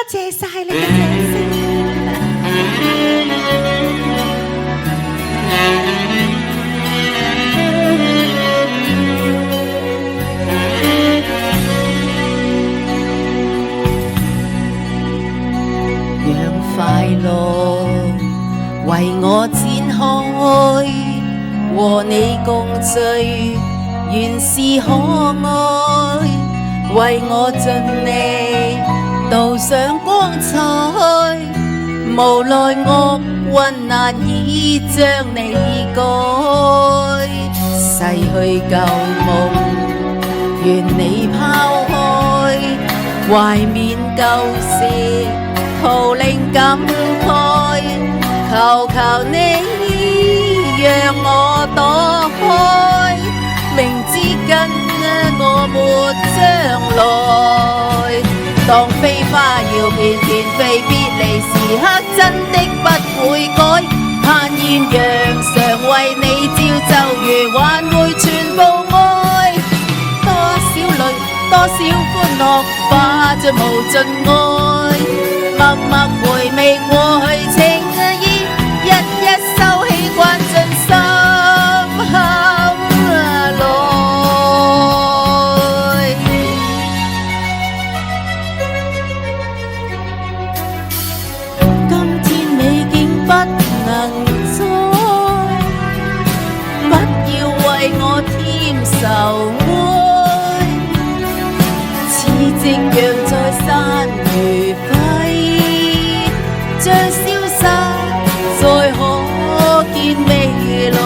謝晒你嘅掌聲。讓快樂為我展開，和你共聚，原是可愛，為我盡力導上光彩，無奈厄運難以將你改，逝去舊夢願你拋開，懷緬舊事徒令感慨，求求你讓我躲開，明知跟我沒將來，當飛花搖片片飛別離時刻真的不會改，盼豔陽常為你照就如還會全部愛，多少淚多少歡樂化作無盡愛，默默回味過去情意，一一收起慣進心坎內。今天美景不能再，不要為我添愁哀，似夕陽在山如揮，將消失再可見未來。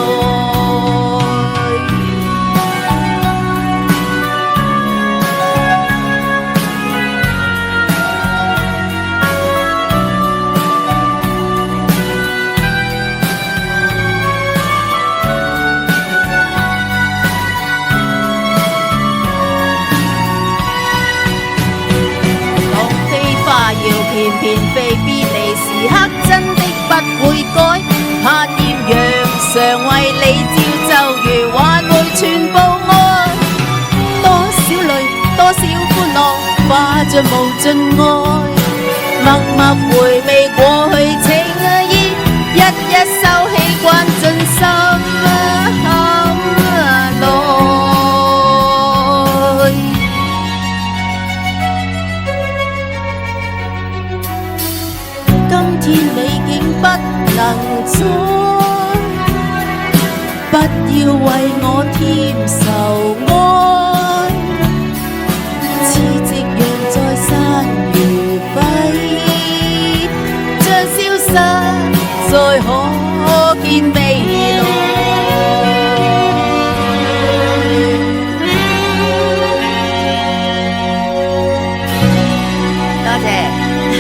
要片片飛別離時刻真的不會改，盼豔陽常為你照就如還會全部愛，多少淚多少歡樂化作無盡愛，默默回味過去情意，一一收起慣進心坎內。今天美景不能再，不要為我添愁哀，似夕陽在山如揮，將消失再可見未